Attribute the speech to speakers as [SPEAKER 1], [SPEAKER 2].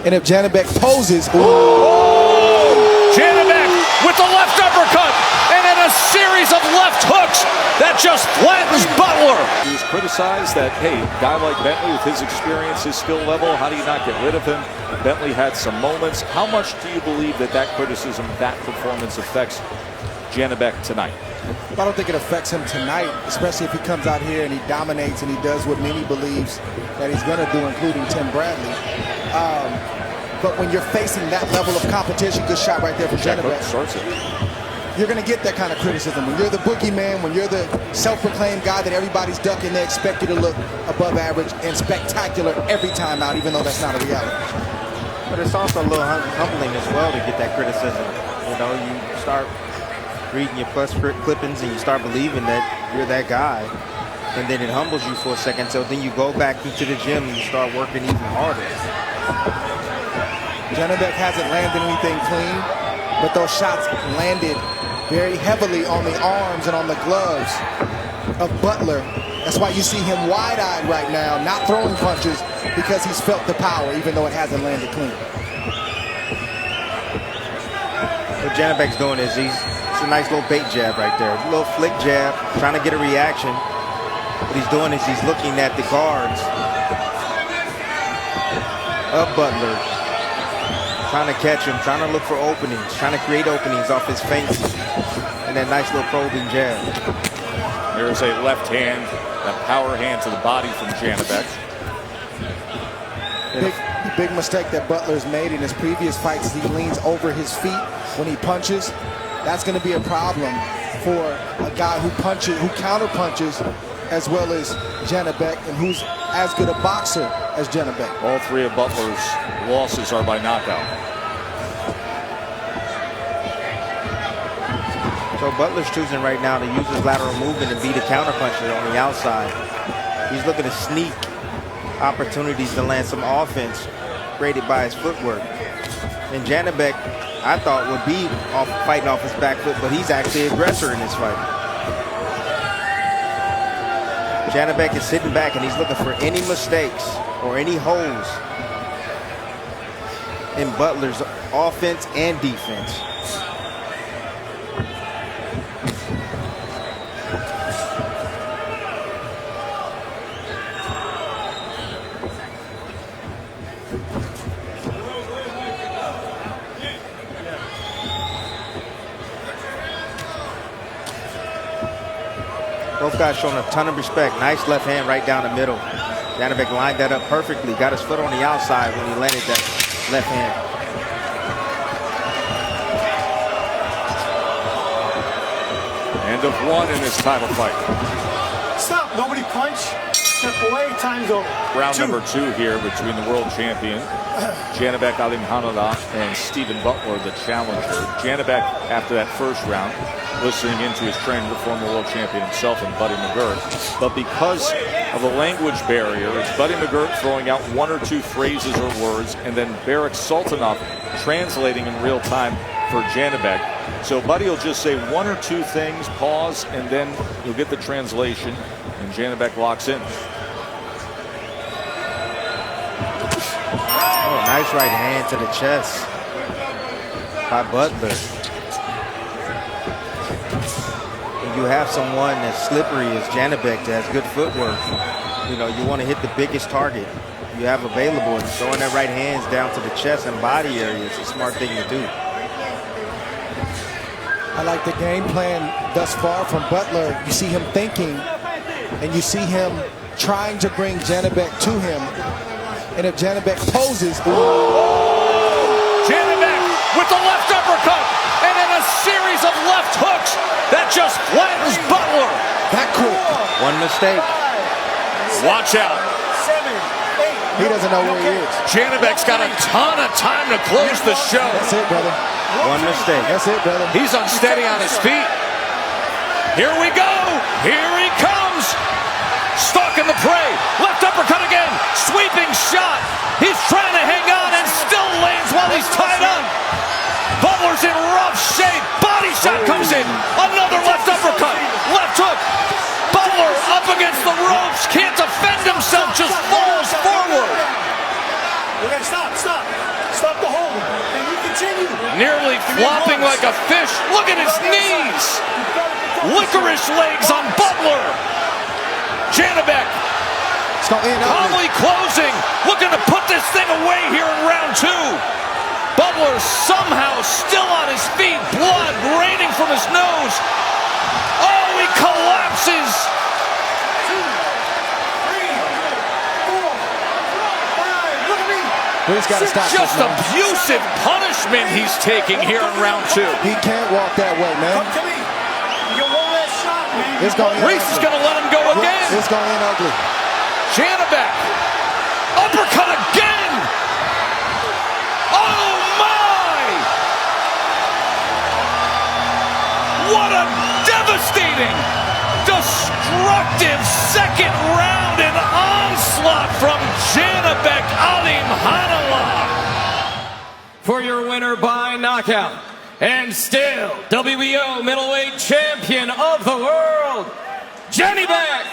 [SPEAKER 1] And if Janibek poses,
[SPEAKER 2] Janibek with the left uppercut, and then a series of left hooks that just flattens Butler.
[SPEAKER 3] He was criticized that, hey, a guy like Bentley with his experience, his skill level, how do you not get rid of him? Bentley had some moments. How much do you believe that criticism, that performance affects Janibek tonight?
[SPEAKER 1] I don't think it affects him tonight, especially if he comes out here and he dominates and he does what many believes that he's going to do, including Tim Bradley. But when you're facing that level of competition, good shot right there from Janibek. You're going to get that kind of criticism. When you're the boogeyman, when you're the self-proclaimed guy that everybody's ducking, they expect you to look above average and spectacular every time out, even though that's not a reality.
[SPEAKER 4] But it's also a little humbling as well to get that criticism. You know, you start reading your plus clippings and you start believing that you're that guy. And then it humbles you for a second. So then you go back into the gym and you start working even harder.
[SPEAKER 1] Janibek hasn't landed anything clean, but those shots landed very heavily on the arms and on the gloves of Butler. That's why you see him wide-eyed right now, not throwing punches, because he's felt the power, even though it hasn't landed clean.
[SPEAKER 4] What Janibek's doing is it's a nice little bait jab right there. A little flick jab, trying to get a reaction. What he's doing is he's looking at the guards of Butler, trying to catch him, trying to look for openings, trying to create openings off his feints, and that nice little probing jab.
[SPEAKER 3] There's a left hand, a power hand to the body from Janibek.
[SPEAKER 1] The big mistake that Butler's made in his previous fights is he leans over his feet when he punches. That's going to be a problem for a guy who counter punches, as well as Janibek, and who's as good a boxer as Janibek.
[SPEAKER 3] All three of Butler's losses are by knockout.
[SPEAKER 4] So Butler's choosing right now to use his lateral movement and beat a counterpuncher on the outside. He's looking to sneak opportunities to land some offense created by his footwork. And Janibek, I thought, would be fighting off his back foot, but he's actually an aggressor in this fight. Janibek is sitting back and he's looking for any mistakes or any holes in Butler's offense and defense. Both guys showing a ton of respect. Nice left hand right down the middle. Janibek lined that up perfectly. Got his foot on the outside when he landed that left hand.
[SPEAKER 3] End of one in this title fight.
[SPEAKER 5] Stop. Nobody punch. Step away. Time's over.
[SPEAKER 3] Round number 2 here between the world champion Janibek Alimhanada and Stephen Butler, the challenger. Janibek, after that first round, listening into his trainer, the former world champion himself, and Buddy McGirt. But because of the language barrier, it's Buddy McGirt throwing out one or two phrases or words, and then Barak Sultanov translating in real time for Janibek. So Buddy will just say one or two things, pause, and then you'll get the translation, and Janibek locks in.
[SPEAKER 4] Oh, nice right hand to the chest by Butler. When you have someone as slippery as Janibek that has good footwork, you know, you want to hit the biggest target you have available, and throwing that right hands down to the chest and body area is a smart thing to do.
[SPEAKER 1] I like the game plan thus far from Butler. You see him thinking, and you see him trying to bring Janibek to him. And if Janibek poses...
[SPEAKER 2] Janibek with the left uppercut, and then a series of left hooks that just flattens Butler.
[SPEAKER 1] That quick.
[SPEAKER 4] One mistake.
[SPEAKER 2] Watch out.
[SPEAKER 5] 7, 8.
[SPEAKER 1] He doesn't know where he is.
[SPEAKER 2] Janibek's got a ton of time to close the show.
[SPEAKER 1] That's it, brother.
[SPEAKER 4] One mistake.
[SPEAKER 1] That's it, brother.
[SPEAKER 2] He's unsteady on his feet. Here we go. Here he comes. Stalking the prey. Left uppercut again. Sweeping shot. He's trying to hang on and still lands while he's tied up. Butler's in rough shape. Body shot comes in. Another left uppercut. Left hook. Butler up against the ropes. Can't defend himself. Just falls forward.
[SPEAKER 5] Okay, stop.
[SPEAKER 2] flopping like a fish. Look at his knees. Licorice legs on Butler. Janibek
[SPEAKER 1] It's going to end ugly.
[SPEAKER 2] calmly closing, looking to put this thing away here in round 2. Butler somehow still on his feet, blood raining from his nose. Oh, he collapses.
[SPEAKER 5] 2, 3, 4, 5. Look at me.
[SPEAKER 1] He's got to stop this,
[SPEAKER 2] Just
[SPEAKER 1] man.
[SPEAKER 2] abusive punishment he's taking here in round 2.
[SPEAKER 1] He can't walk that way, man.
[SPEAKER 5] Come to me. You roll that shot, man.
[SPEAKER 1] It's going to end
[SPEAKER 2] Reese is
[SPEAKER 1] ugly.
[SPEAKER 2] going to let him go again.
[SPEAKER 1] It's going to end ugly.
[SPEAKER 2] Janibek, uppercut again. Oh my! What a devastating, destructive second round and onslaught from Janibek Alimhanullah.
[SPEAKER 6] For your winner by knockout, and still WBO middleweight champion of the world, Janibek